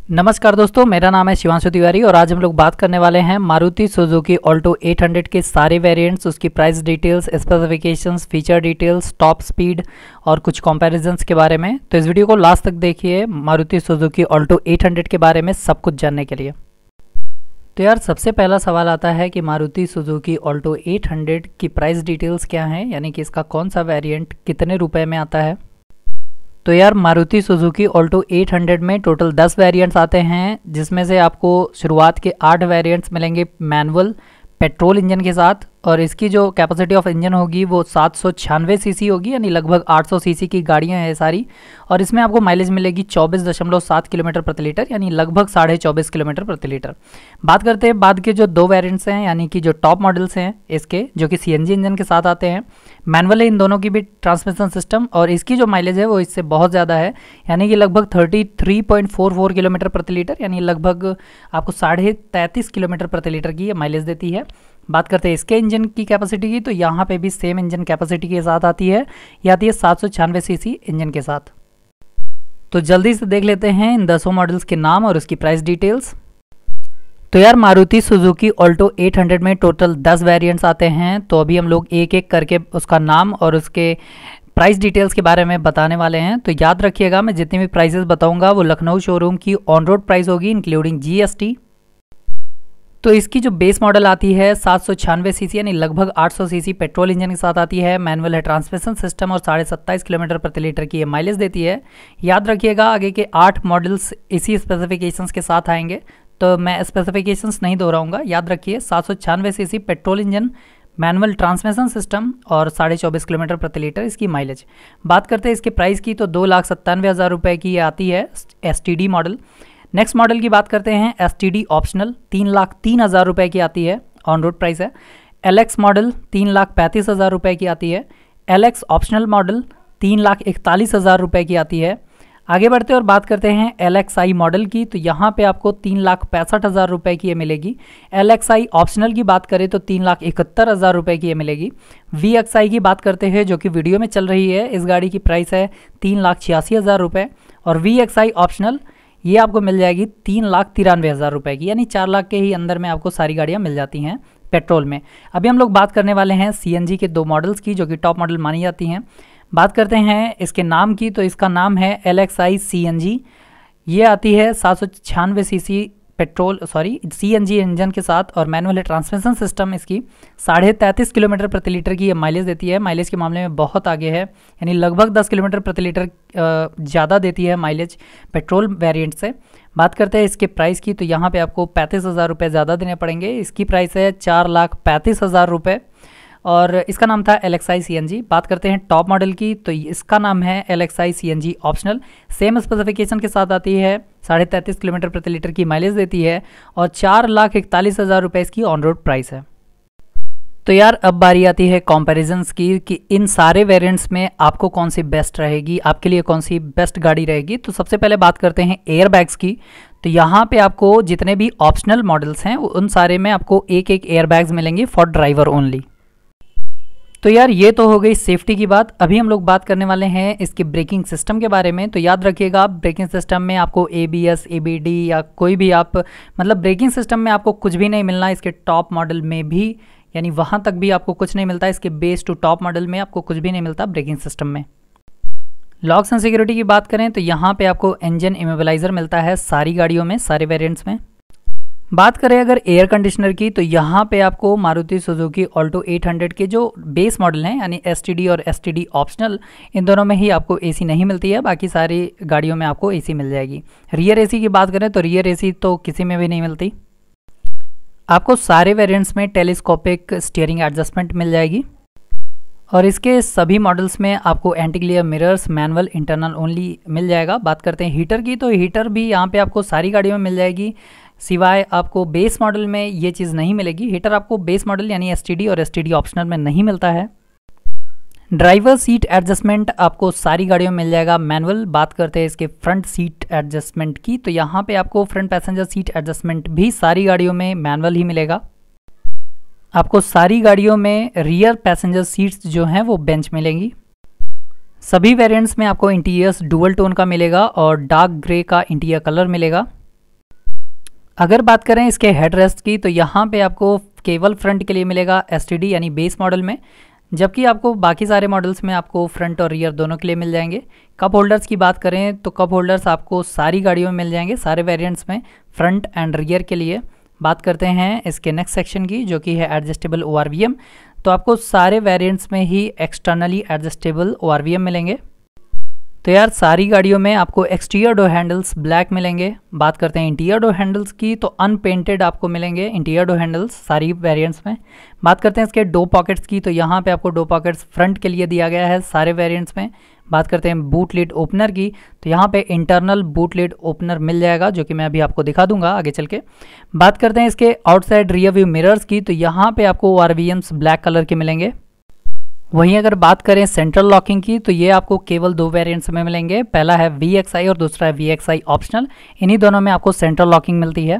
नमस्कार दोस्तों, मेरा नाम है शिवांशु तिवारी और आज हम लोग बात करने वाले हैं मारुति सुजुकी ऑल्टो 800 के सारे वेरिएंट्स, उसकी price details, specifications, feature details, top speed और कुछ कंपैरिजंस के बारे में। तो इस वीडियो को लास्ट तक देखिए मारुति सुजुकी ऑल्टो 800 के बारे में सब कुछ जानने के लिए। तो यार सबसे पहला सवाल आता है कि मारुति सुजुकी ऑल्टो 800 की प्राइस डिटेल्स क्या हैं, यानी कि इसका कौन सा वेरिएंट कितने रुपए में आता है। तो यार मारुति सुजुकी ऑल्टो 800 में टोटल 10 वेरिएंट्स आते हैं, जिसमें से आपको शुरुआत के 8 वेरिएंट्स मिलेंगे मैनुअल पेट्रोल इंजन के साथ, और इसकी जो कैपेसिटी ऑफ इंजन होगी वो 796 सीसी होगी, यानी लगभग 800 सीसी की गाड़ियां हैं सारी। और इसमें आपको माइलेज मिलेगी 24.7 किलोमीटर प्रति लीटर, यानी लगभग 24.5 किलोमीटर प्रति लीटर। बात करते हैं बाद के जो 2 वेरिएंट्स हैं, यानी कि जो टॉप मॉडल्स हैं इसके, जो कि सीएनजी इंजन के साथ आते हैं। मैनुअल है इन दोनों की भी ट्रांसमिशन सिस्टम, और इसकी जो माइलेज है वो इससे बहुत ज़्यादा है, यानी कि लगभग 33.44 किलोमीटर प्रति लीटर, यानी लगभग आपको 33.5 किलोमीटर प्रति लीटर की ये माइलेज देती है। बात करते हैं इसके इंजन की कैपेसिटी की, तो यहाँ पे भी सेम इंजन कैपेसिटी के साथ आती है, ये आती है 796 सीसी इंजन के साथ। तो जल्दी से देख लेते हैं इन 10 मॉडल्स के नाम और उसकी प्राइस डिटेल्स। तो यार मारुति सुजुकी ऑल्टो 800 में टोटल 10 वेरिएंट्स आते हैं, तो अभी हम लोग एक एक करके उसका नाम और उसके प्राइस डिटेल्स के बारे में बताने वाले हैं। तो याद रखिएगा, मैं जितनी भी प्राइसेस बताऊंगा वो लखनऊ शोरूम की ऑन रोड प्राइस होगी, इंक्लूडिंग जीएसटी। तो इसकी जो बेस मॉडल आती है 796 सीसी, यानी लगभग 800 सीसी पेट्रोल इंजन के साथ आती है। मैनुअल है ट्रांसमिशन सिस्टम और 27.5 किलोमीटर प्रति लीटर की ये माइलेज देती है। याद रखिएगा आगे के 8 मॉडल्स इसी स्पेसिफिकेशंस के साथ आएंगे, तो मैं स्पेसिफिकेशंस नहीं दोहराऊंगा। याद रखिए 796 CC petrol engine, manual transmission system और 24.5 किलोमीटर प्रति लीटर इसकी माइलेज। बात करते हैं इसके प्राइस की, तो 2,97,000 रुपये की ये आती है एसटीडी मॉडल। नेक्स्ट मॉडल की बात करते हैं एसटीडी ऑप्शनल, 3,03,000 रुपये की आती है, ऑन रोड प्राइस है। एलएक्स मॉडल 3,35,000 रुपये की आती है। एलएक्स ऑप्शनल मॉडल 3,41,000 रुपये की आती है। आगे बढ़ते हैं और बात करते हैं एलएक्सआई मॉडल की, तो यहाँ पे आपको 3,65,000 रुपये की ये मिलेगी। एलएक्सआई ऑप्शनल की बात करें तो 3,71,000 रुपये की ये मिलेगी। वीएक्सआई की बात करते हैं, जो कि वीडियो में चल रही है, इस गाड़ी की प्राइस है 3,86,000 रुपये, और वीएक्सआई ऑप्शनल ये आपको मिल जाएगी 3,93,000 रुपये की, यानी 4 लाख के ही अंदर में आपको सारी गाड़ियाँ मिल जाती हैं पेट्रोल में। अभी हम लोग बात करने वाले हैं सीएनजी के 2 मॉडल्स की, जो कि टॉप मॉडल मानी जाती हैं। बात करते हैं इसके नाम की, तो इसका नाम है एलएक्सआई सीएनजी। ये आती है 796 सीसी पेट्रोल सीएनजी इंजन के साथ, और मैनुअल ट्रांसमिशन सिस्टम इसकी 33.5 किलोमीटर प्रति लीटर की ये माइलेज देती है। माइलेज के मामले में बहुत आगे है, यानी लगभग 10 किलोमीटर प्रति लीटर ज़्यादा देती है माइलेज पेट्रोल वेरिएंट से। बात करते हैं इसके प्राइस की, तो यहाँ पे आपको 35,000 रुपये ज़्यादा देने पड़ेंगे। इसकी प्राइस है 4,35,000 रुपये, और इसका नाम था एलएक्सआई सीएनजी। बात करते हैं टॉप मॉडल की, तो इसका नाम है LXI CNG optional. Same specification के साथ आती है, 33.5 किलोमीटर प्रति लीटर की माइलेज देती है, और 4,41,000 रुपये इसकी ऑन रोड प्राइस है। तो यार अब बारी आती है कंपैरिजंस की, कि इन सारे वेरिएंट्स में आपको कौन सी बेस्ट रहेगी, आपके लिए कौन सी बेस्ट गाड़ी रहेगी। तो सबसे पहले बात करते हैं एयरबैग्स की, तो यहाँ पे आपको जितने भी ऑप्शनल मॉडल्स हैं उन सारे में आपको एक एयरबैग्स मिलेंगे फॉर ड्राइवर ओनली। तो यार ये तो हो गई सेफ्टी की बात। अभी हम लोग बात करने वाले हैं इसके ब्रेकिंग सिस्टम के बारे में। तो याद रखिएगा ब्रेकिंग सिस्टम में आपको एबीएस, एबीडी या कोई भी आप ब्रेकिंग सिस्टम में आपको कुछ भी नहीं मिलना इसके टॉप मॉडल में भी, यानी वहाँ तक भी आपको कुछ नहीं मिलता। इसके बेस टू टॉप मॉडल में आपको कुछ भी नहीं मिलता ब्रेकिंग सिस्टम में। लॉक्स एंड सिक्योरिटी की बात करें तो यहाँ पे आपको इंजन इमोबिलाइजर मिलता है सारी गाड़ियों में, सारे वेरिएंट्स में। बात करें अगर एयर कंडीशनर की, तो यहाँ पे आपको मारुति सुजुकी ऑल्टो 800 के जो बेस मॉडल हैं, यानी एसटीडी और एसटीडी ऑप्शनल, इन दोनों में ही आपको एसी नहीं मिलती है, बाकी सारी गाड़ियों में आपको एसी मिल जाएगी। रियर एसी की बात करें तो रियर एसी तो किसी में भी नहीं मिलती। आपको सारे वेरिएंट्स में टेलीस्कोपिक स्टीयरिंग एडजस्टमेंट मिल जाएगी, और इसके सभी मॉडल्स में आपको anti glare mirrors manual internal only मिल जाएगा। बात करते हैं हीटर की, तो हीटर भी यहाँ पे आपको सारी गाड़ियों में मिल जाएगी, सिवाय आपको बेस मॉडल में ये चीज़ नहीं मिलेगी। हीटर आपको बेस मॉडल यानी एसटीडी और एसटीडी ऑप्शनल में नहीं मिलता है। ड्राइवर सीट एडजस्टमेंट आपको सारी गाड़ियों में मिल जाएगा मैनुअल। बात करते हैं इसके फ्रंट सीट एडजस्टमेंट की, तो यहाँ पे आपको फ्रंट पैसेंजर सीट एडजस्टमेंट भी सारी गाड़ियों में मैनुअल ही मिलेगा। आपको सारी गाड़ियों में रियर पैसेंजर सीट्स जो हैं वो बेंच मिलेंगी। सभी वेरिएंट्स में आपको इंटीरियर्स डुअल टोन का मिलेगा और डार्क ग्रे का इंटीरियर कलर मिलेगा। अगर बात करें इसके हेडरेस्ट की तो यहाँ पे आपको केवल फ्रंट के लिए मिलेगा एसटीडी यानी बेस मॉडल में, जबकि आपको बाकी सारे मॉडल्स में आपको फ्रंट और रियर दोनों के लिए मिल जाएंगे। कप होल्डर्स की बात करें तो कप होल्डर्स आपको सारी गाड़ियों में मिल जाएंगे, सारे वेरिएंट्स में फ्रंट एंड रियर के लिए। बात करते हैं इसके नेक्स्ट सेक्शन की जो कि है एडजस्टेबल ORVM, तो आपको सारे वेरिएंट्स में ही एक्सटर्नली एडजस्टेबल ORVM मिलेंगे। तो यार सारी गाड़ियों में आपको एक्सटीरियर डोर हैंडल्स ब्लैक मिलेंगे। बात करते हैं इंटीरियर डोर हैंडल्स की तो अनपेंटेड आपको मिलेंगे इंटीरियर डोर हैंडल्स सारी वेरिएंट्स में। बात करते हैं इसके डोर पॉकेट्स की तो यहाँ पे आपको डोर पॉकेट्स फ्रंट के लिए दिया गया है सारे वेरिएंट्स में। बात करते हैं बूट लिड ओपनर की तो यहाँ पे इंटरनल बूट लिड ओपनर मिल जाएगा, जो कि मैं अभी आपको दिखा दूंगा आगे चल के। बात करते हैं इसके आउटसाइड रियर व्यू मिरर्स की तो यहाँ पे आपको ORVMs ब्लैक कलर के मिलेंगे। वहीं अगर बात करें सेंट्रल लॉकिंग की तो ये आपको केवल 2 वेरिएंट्स में मिलेंगे, पहला है VXI और दूसरा है VXI ऑप्शनल। इन्हीं दोनों में आपको सेंट्रल लॉकिंग मिलती है।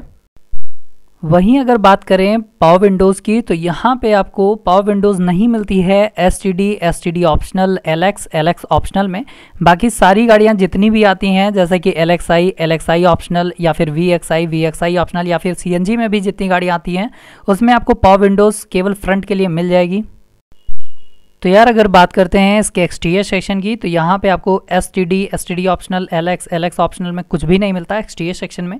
वहीं अगर बात करें पावर विंडोज़ की तो यहाँ पे आपको पावर विंडोज़ नहीं मिलती है STD ऑप्शनल, LX ऑप्शनल में। बाकी सारी गाड़ियाँ जितनी भी आती हैं जैसे कि LXI ऑप्शनल या फिर VXI ऑप्शनल या फिर CNG में भी जितनी गाड़ियाँ आती हैं उसमें आपको पावर विंडोज़ केवल फ्रंट के लिए मिल जाएगी। तो यार अगर बात करते हैं इसके एक्सटीरियर सेक्शन की तो यहाँ पे आपको STD ऑप्शनल, LX ऑप्शनल में कुछ भी नहीं मिलता एक्सटीरियर सेक्शन में।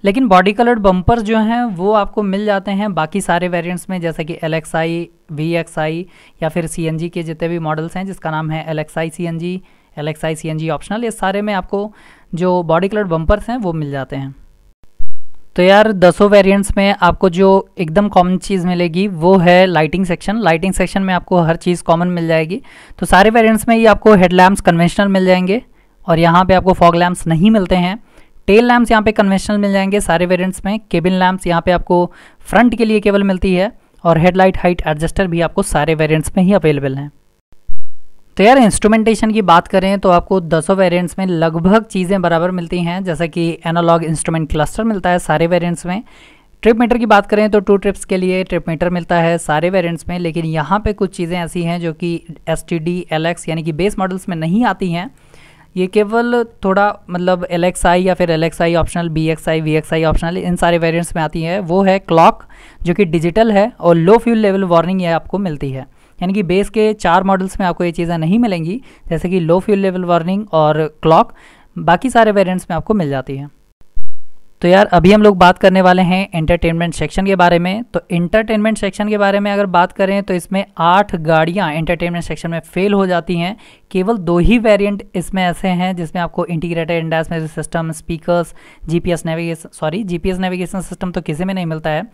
लेकिन बॉडी कलर्ड बम्पर जो हैं वो आपको मिल जाते हैं बाकी सारे वेरिएंट्स में, जैसे कि LXI, VXI या फिर CNG के जितने भी मॉडल्स हैं जिसका नाम है LXI CNG ऑप्शनल, ये सारे में आपको जो बॉडी कलर्ड बम्पर्स हैं वो मिल जाते हैं। तो यार 10 वेरिएंट्स में आपको जो एकदम कॉमन चीज़ मिलेगी वो है लाइटिंग सेक्शन। लाइटिंग सेक्शन में आपको हर चीज़ कॉमन मिल जाएगी। तो सारे वेरिएंट्स में ही आपको हेडलैम्प्स कन्वेंशनल मिल जाएंगे और यहाँ पे आपको फॉग लैम्प्स नहीं मिलते हैं। टेल लैम्प्स यहाँ पे कन्वेंशनल मिल जाएंगे सारे वेरिएंट्स में। केबिन लैम्प्स यहाँ पे आपको फ्रंट के लिए केवल मिलती है और हेडलाइट हाइट एडजस्टर भी आपको सारे वेरिएंट्स में ही अवेलेबल हैं। तो यार इंस्ट्रूमेंटेशन की बात करें तो आपको 10 वेरिएंट्स में लगभग चीज़ें बराबर मिलती हैं, जैसा कि एनालॉग इंस्ट्रूमेंट क्लस्टर मिलता है सारे वेरिएंट्स में। ट्रिप मीटर की बात करें तो 2 ट्रिप्स के लिए ट्रिप मीटर मिलता है सारे वेरिएंट्स में। लेकिन यहाँ पे कुछ चीज़ें ऐसी हैं जो कि STD LX यानी कि बेस मॉडल्स में नहीं आती हैं। ये केवल थोड़ा मतलब LXI या फिर LXI optional, BXI VXI optional इन सारे वेरिएंट्स में आती है। वो है क्लॉक जो कि डिजिटल है और लो फ्यूल लेवल वार्निंग ये आपको मिलती है। यानी कि बेस के 4 मॉडल्स में आपको ये चीज़ें नहीं मिलेंगी, जैसे कि लो फ्यूल लेवल वार्निंग और क्लॉक बाकी सारे वेरिएंट्स में आपको मिल जाती है। तो यार अभी हम लोग बात करने वाले हैं एंटरटेनमेंट सेक्शन के बारे में। तो एंटरटेनमेंट सेक्शन के बारे में अगर बात करें तो इसमें 8 गाड़ियाँ एंटरटेनमेंट सेक्शन में फेल हो जाती हैं। केवल 2 ही वेरिएंट इसमें ऐसे हैं जिसमें आपको integrated in dash music system, speakers, GPS navigation system तो किसी में नहीं मिलता है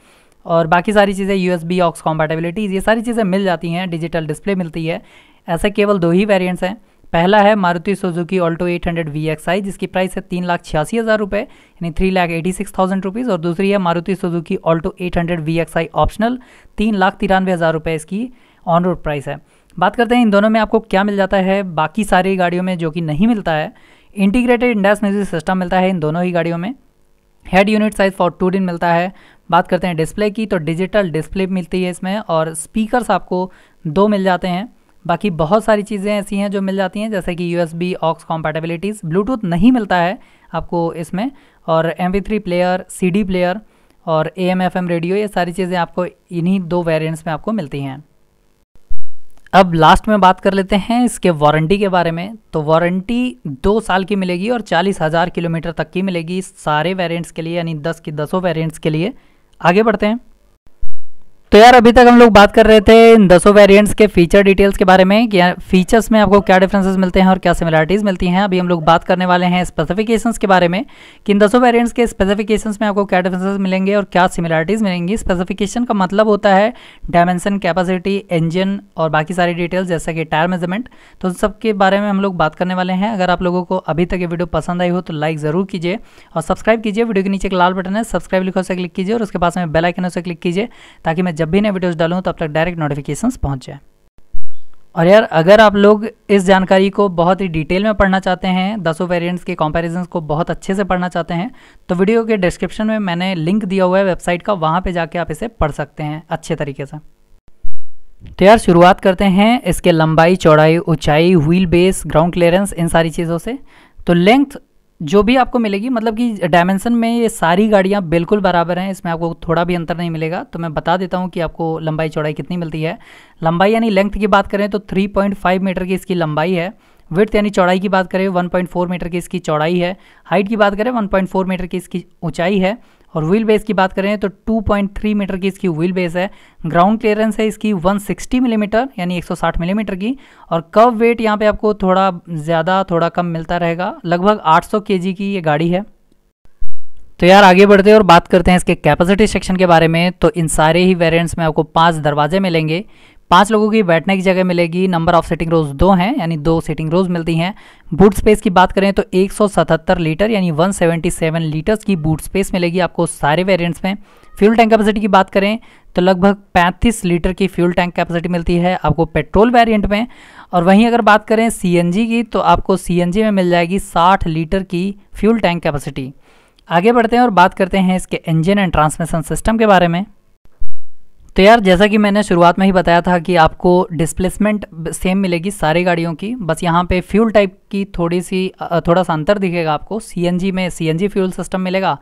और बाकी सारी चीज़ें USB ऑक्स कॉम्पैटिबिलिटीज़ ये सारी चीज़ें मिल जाती हैं, डिजिटल डिस्प्ले मिलती है। ऐसे केवल 2 ही वेरिएंट्स हैं। पहला है मारुति सुजुकी ऑल्टो 800 VXI जिसकी प्राइस है 3,86,000 रुपये यानी 3,86,000 रुपीज़, और दूसरी है Maruti Suzuki Alto 800 VXI optional 3,93,000 रुपये इसकी ऑन रोड प्राइस है। बात करते हैं इन दोनों में आपको क्या मिल जाता है बाकी सारी गाड़ियों में जो कि नहीं मिलता है। इंटीग्रेटेड इंडास म्यूजिक सिस्टम मिलता है इन दोनों ही गाड़ियों में। हेड यूनिट साइज फॉर 2 दिन मिलता है। बात करते हैं डिस्प्ले की तो डिजिटल डिस्प्ले मिलती है इसमें और स्पीकर्स आपको 2 मिल जाते हैं। बाकी बहुत सारी चीज़ें ऐसी हैं जो मिल जाती हैं जैसे कि USB ऑक्स कॉम्पैटिबिलिटीज़, ब्लूटूथ नहीं मिलता है आपको इसमें, और MP3 प्लेयर, CD प्लेयर और AM/FM रेडियो ये सारी चीज़ें आपको इन्हीं 2 वेरिएंट्स में आपको मिलती हैं। अब लास्ट में बात कर लेते हैं इसके वारंटी के बारे में। तो वारंटी 2 साल की मिलेगी और 40,000 किलोमीटर तक की मिलेगी सारे वेरिएंट्स के लिए, यानी 10 की 10 वेरिएंट्स के लिए। आगे बढ़ते हैं। तो यार अभी तक हम लोग बात कर रहे थे इन 10 वेरिएंट्स के फीचर डिटेल्स के बारे में कि फीचर्स में आपको क्या डिफरेंसेस मिलते हैं और क्या सिमिलरिटीज़ मिलती हैं। अभी हम लोग बात करने वाले हैं स्पेसिफिकेशंस के बारे में कि इन 10 वेरिएंट्स के स्पेसिफिकेशंस में आपको क्या डिफरेंसेस मिलेंगे और क्या सिमिलरिटीज़ मिलेंगी। स्पेसिफिकेशन का मतलब होता है डायमेंशन, कैपेसिटी, इंजन और बाकी सारी डिटेल्स जैसे कि टायर मेजरमेंट। तो उन सब के बारे में हम लोग बात करने वाले हैं। अगर आप लोगों को अभी तक ये वीडियो पसंद आई हो तो लाइक ज़रूर कीजिए और सब्सक्राइब कीजिए। वीडियो के नीचे एक लाल बटन है सब्सक्राइब लिखो उसे क्लिक कीजिए और उसके पास में बेल आइकन उसे क्लिक कीजिए ताकि मैं जब भी नए वीडियोस डालूं तब तक डायरेक्ट नोटिफिकेशंस पहुंच जाए। और यार अगर आप लोग इस जानकारी को बहुत ही डिटेल में पढ़ना चाहते हैं, 10 वेरिएंट्स के कंपैरिजंस को बहुत अच्छे से पढ़ना चाहते हैं, तो वीडियो के डिस्क्रिप्शन में मैंने लिंक दिया हुआ है वेबसाइट का, वहाँ पे जाके आप इसे पढ़ सकते हैं अच्छे तरीके से। तो यार शुरुआत करते हैं इसके लंबाई, चौड़ाई, ऊंचाई, व्हील बेस, ग्राउंड क्लियरेंस इन सारी चीज़ों से। तो लेंथ जो भी आपको मिलेगी, मतलब कि डायमेंशन में ये सारी गाड़ियाँ बिल्कुल बराबर हैं, इसमें आपको थोड़ा भी अंतर नहीं मिलेगा। तो मैं बता देता हूँ कि आपको लंबाई चौड़ाई कितनी मिलती है। लंबाई यानी लेंथ की बात करें तो 3.5 मीटर की इसकी लंबाई है। विड्थ यानी चौड़ाई की बात करें 1.4 मीटर की इसकी चौड़ाई है। हाइट की बात करें 1.4 मीटर की इसकी ऊंचाई है। और व्हील बेस की बात करें तो 2.3 मीटर की इसकी व्हील बेस है। ग्राउंड क्लियरेंस है इसकी 160 मिलीमीटर यानी 160 मिलीमीटर की। और कर्व वेट यहाँ पे आपको थोड़ा ज़्यादा थोड़ा कम मिलता रहेगा, लगभग 800 केजी की ये गाड़ी है। तो यार आगे बढ़ते हैं और बात करते हैं इसके कैपेसिटी सेक्शन के बारे में। तो इन सारे ही वेरिएंट्स में आपको 5 दरवाजे मिलेंगे, 5 लोगों की बैठने की जगह मिलेगी। नंबर ऑफ सीटिंग रोज 2 हैं, यानी 2 सीटिंग रोज मिलती हैं। बूट स्पेस की बात करें तो 177 लीटर यानी 177 लीटर्स की बूट स्पेस मिलेगी आपको सारे वेरिएंट्स में। फ्यूल टैंक कैपेसिटी की बात करें तो लगभग 35 लीटर की फ्यूल टैंक कैपेसिटी मिलती है आपको पेट्रोल वेरिएंट में। और वहीं अगर बात करें सीएनजी की तो आपको सीएनजी में मिल जाएगी 60 लीटर की फ्यूल टैंक कैपेसिटी। आगे बढ़ते हैं और बात करते हैं इसके इंजन एंड ट्रांसमिशन सिस्टम के बारे में। तो यार जैसा कि मैंने शुरुआत में ही बताया था कि आपको डिस्प्लेसमेंट सेम मिलेगी सारी गाड़ियों की, बस यहाँ पे फ्यूल टाइप की थोड़ा सा अंतर दिखेगा आपको। सीएनजी में सीएनजी फ्यूल सिस्टम मिलेगा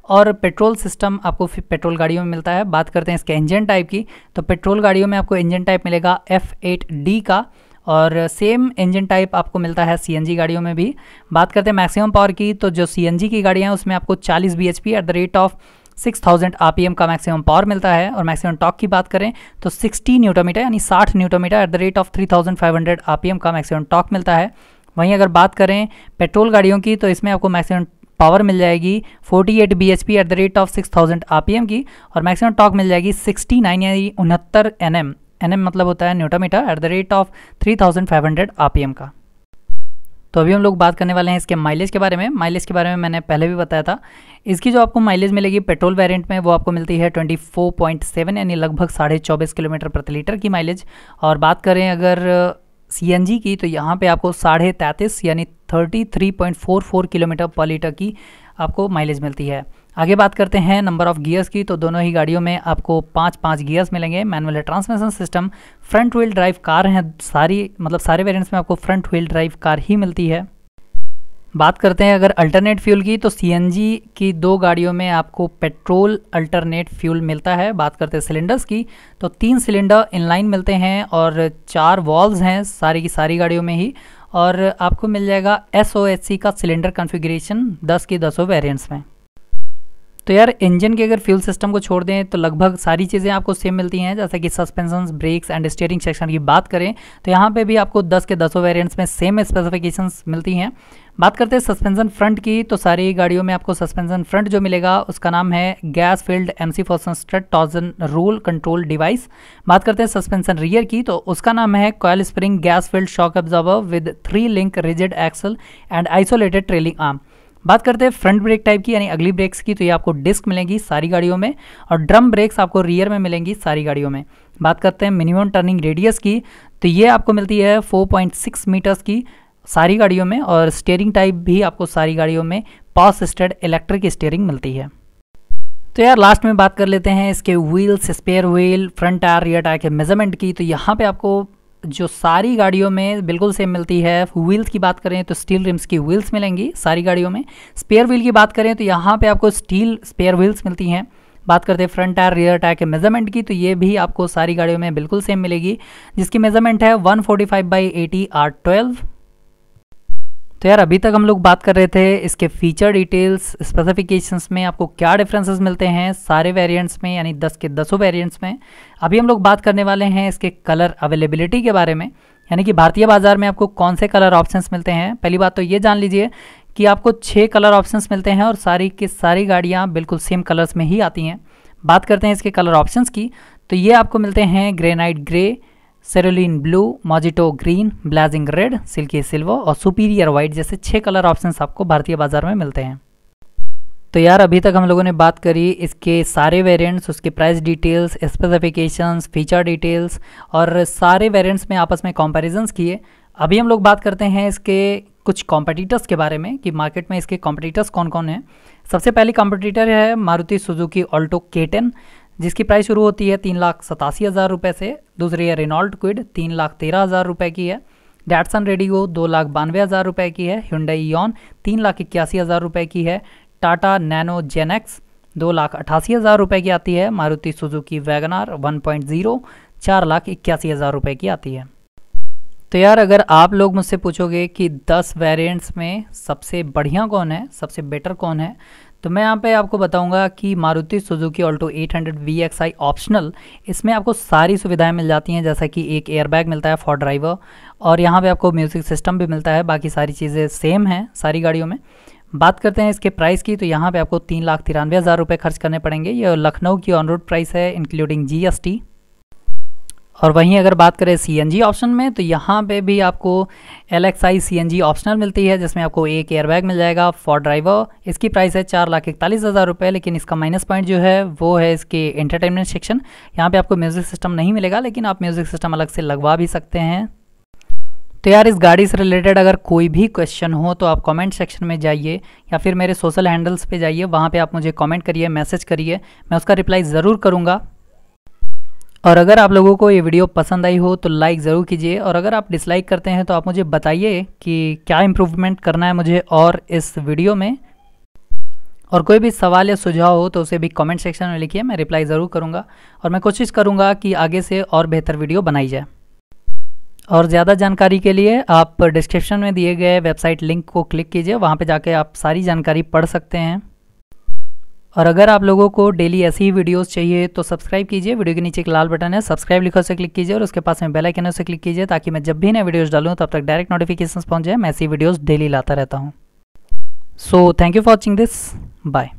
और पेट्रोल सिस्टम आपको पेट्रोल गाड़ियों में मिलता है। बात करते हैं इसके इंजन टाइप की, तो पेट्रोल गाड़ियों में आपको इंजन टाइप मिलेगा F8D का, और सेम इंजन टाइप आपको मिलता है सीएनजी गाड़ियों में भी। बात करते हैं मैक्सिमम पावर की, तो जो सीएनजी की गाड़ियाँ हैं उसमें आपको 40 bhp eight the rate of 6000 RPM का मैक्सिमम पावर मिलता है। और मैक्सिमम टॉर्क की बात करें तो 60 न्यूटन मीटर यानी 60 newton metre at the rate of 3500 RPM का मैक्सिमम टॉर्क मिलता है। वहीं अगर बात करें पेट्रोल गाड़ियों की तो इसमें आपको मैक्सिमम पावर मिल जाएगी 48 bhp eight the rate of 6000 RPM की, और मैक्सिमम टॉर्क मिल जाएगी 69 यानी 69 nm, nm मतलब होता है newton metre, at the rate of 3500 RPM का। तो अभी हम लोग बात करने वाले हैं इसके माइलेज के बारे में। माइलेज के बारे में मैंने पहले भी बताया था। इसकी जो आपको माइलेज मिलेगी पेट्रोल वेरिएंट में वो आपको मिलती है 24.7 यानी लगभग 24.5 किलोमीटर प्रति लीटर की माइलेज। और बात करें अगर सीएनजी की तो यहाँ पे आपको 33.5 यानी 33.44 किलोमीटर पर लीटर की आपको माइलेज मिलती है। आगे बात करते हैं नंबर ऑफ गियर्स की, तो दोनों ही गाड़ियों में आपको 5 गियर्स मिलेंगे। Manual transmission system, front wheel drive car हैं सारी, मतलब सारे वेरिएंट्स में आपको फ्रंट व्हील ड्राइव कार ही मिलती है। बात करते हैं अगर अल्टरनेट फ्यूल की, तो सीएनजी की 2 गाड़ियों में आपको पेट्रोल अल्टरनेट फ्यूल मिलता है। बात करते हैं सिलेंडर्स की, तो 3 सिलेंडर इनलाइन मिलते हैं और 4 वॉल्व्स हैं सारी की सारी गाड़ियों में ही। और आपको मिल जाएगा SOHC का सिलेंडर कॉन्फ़िगरेशन 10 की 10 वेरिएंट्स में। तो यार इंजन के अगर फ्यूल सिस्टम को छोड़ दें तो लगभग सारी चीज़ें आपको सेम मिलती हैं, जैसे कि suspension, brakes and steering section की बात करें तो यहाँ पे भी आपको 10 के 10 वेरिएंट्स में सेम स्पेसिफिकेशंस मिलती हैं। बात करते हैं सस्पेंशन फ्रंट की, तो सारी गाड़ियों में आपको सस्पेंशन फ्रंट जो मिलेगा उसका नाम है gas filled MC Pherson strut torsion roll control device. बात करते हैं सस्पेंशन रियर की, तो उसका नाम है coil spring gas filled shock absorber with 3 link rigid axle and isolated trailing arm. बात करते हैं फ्रंट ब्रेक टाइप की यानी अगली ब्रेक्स की, तो ये आपको डिस्क मिलेंगी सारी गाड़ियों में, और ड्रम ब्रेक्स आपको रियर में मिलेंगी सारी गाड़ियों में। बात करते हैं मिनिमम टर्निंग रेडियस की, तो ये आपको मिलती है 4.6 मीटर्स की सारी गाड़ियों में। और स्टीयरिंग टाइप भी आपको सारी गाड़ियों में पावर असिस्टेड इलेक्ट्रिक स्टीयरिंग मिलती है। तो यार लास्ट में बात कर लेते हैं इसके wheels, spare wheel, front tyre, rear tyre के मेजरमेंट की, तो यहाँ पे आपको जो सारी गाड़ियों में बिल्कुल सेम मिलती है। व्हील्स की बात करें तो स्टील रिम्स की व्हील्स मिलेंगी सारी गाड़ियों में। स्पेयर व्हील की बात करें तो यहाँ पे आपको स्टील स्पेयर व्हील्स मिलती हैं। बात करते हैं फ्रंट टायर, रियर टायर के मेजरमेंट की, तो ये भी आपको सारी गाड़ियों में बिल्कुल सेम मिलेगी, जिसकी मेजरमेंट है 145/80 R12। तो यार अभी तक हम लोग बात कर रहे थे इसके फीचर डिटेल्स, स्पेसिफिकेशंस में आपको क्या डिफरेंसेस मिलते हैं सारे वेरिएंट्स में, यानी 10 के 10 वेरिएंट्स में। अभी हम लोग बात करने वाले हैं इसके कलर अवेलेबिलिटी के बारे में, यानी कि भारतीय बाजार में आपको कौन से कलर ऑप्शंस मिलते हैं। पहली बात तो ये जान लीजिए कि आपको 6 कलर ऑप्शंस मिलते हैं और सारी की सारी गाड़ियाँ बिल्कुल सेम कलर्स में ही आती हैं। बात करते हैं इसके कलर ऑप्शंस की, तो ये आपको मिलते हैं granite grey, cerulean blue, mojito green, blazing red, silky silver और सुपीरियर वाइट जैसे 6 कलर ऑप्शंस आपको भारतीय बाजार में मिलते हैं। तो यार अभी तक हम लोगों ने बात करी इसके सारे वेरिएंट्स, उसके price details, specifications, feature details और सारे वेरिएंट्स में आपस में कंपैरिजंस किए। अभी हम लोग बात करते हैं इसके कुछ कॉम्पिटिटर्स के बारे में कि मार्केट में इसके कॉम्पिटिटर्स कौन कौन हैं। सबसे पहली कॉम्पिटिटर है मारुति सुजुकी ऑल्टो K10, जिसकी प्राइस शुरू होती है 3,87,000 रुपये से। दूसरी है रेनॉल्ट क्विड, 3,13,000 रुपये की है। डैटसन रेडिगो 2,92,000 रुपये की है। Hyundai Ion 3,81,000 रुपये की है। टाटा नैनो जेनेक्स 2,88,000 रुपये की आती है। मारुति सुजुकी वैगनार 1.0 4,81,000 रुपये की आती है। तो यार अगर आप लोग मुझसे पूछोगे कि 10 वेरिएंट्स में सबसे बढ़िया कौन है, सबसे बेटर कौन है, तो मैं यहाँ पे आपको बताऊंगा कि Maruti Suzuki Alto 800 VXI optional, इसमें आपको सारी सुविधाएं मिल जाती हैं, जैसा कि एक एयरबैग मिलता है फॉर ड्राइवर और यहाँ पे आपको म्यूज़िक सिस्टम भी मिलता है। बाकी सारी चीज़ें सेम हैं सारी गाड़ियों में। बात करते हैं इसके प्राइस की, तो यहाँ पे आपको 3,93,000 रुपये खर्च करने पड़ेंगे। ये लखनऊ की ऑन रोड प्राइस है इंक्लूडिंग GST। और वहीं अगर बात करें CNG ऑप्शन में, तो यहाँ पे भी आपको LXI CNG ऑप्शनल मिलती है, जिसमें आपको एक एयरबैग मिल जाएगा फॉर ड्राइवर। इसकी प्राइस है 4,41,000 रुपये, लेकिन इसका माइनस पॉइंट जो है वो है इसके एंटरटेनमेंट सेक्शन। यहाँ पे आपको म्यूज़िक सिस्टम नहीं मिलेगा, लेकिन आप म्यूज़िक सिस्टम अलग से लगवा भी सकते हैं। तो यार इस गाड़ी से रिलेटेड अगर कोई भी क्वेश्चन हो तो आप कमेंट सेक्शन में जाइए या फिर मेरे सोशल हैंडल्स पे जाइए, वहाँ पे आप मुझे कमेंट करिए, मैसेज करिए, मैं उसका रिप्लाई ज़रूर करूँगा। और अगर आप लोगों को ये वीडियो पसंद आई हो तो लाइक ज़रूर कीजिए, और अगर आप डिसलाइक करते हैं तो आप मुझे बताइए कि क्या इम्प्रूवमेंट करना है मुझे और इस वीडियो में। और कोई भी सवाल या सुझाव हो तो उसे भी कमेंट सेक्शन में लिखिए, मैं रिप्लाई ज़रूर करूँगा और मैं कोशिश करूँगा कि आगे से और बेहतर वीडियो बनाई जाए। और ज़्यादा जानकारी के लिए आप डिस्क्रिप्शन में दिए गए वेबसाइट लिंक को क्लिक कीजिए, वहाँ पे जाके आप सारी जानकारी पढ़ सकते हैं। और अगर आप लोगों को डेली ऐसी ही वीडियोस चाहिए तो सब्सक्राइब कीजिए, वीडियो के नीचे एक लाल बटन है सब्सक्राइब लिखो, उसे क्लिक कीजिए और उसके पास में बेल आइकन है उसे क्लिक कीजिए, ताकि मैं जब भी नए वीडियोस डालूँ तब तक डायरेक्ट नोटिफिकेशंस पहुँच जाए। मैं ऐसी वीडियोस डेली लाता रहता हूँ। So thank you for watching this, bye.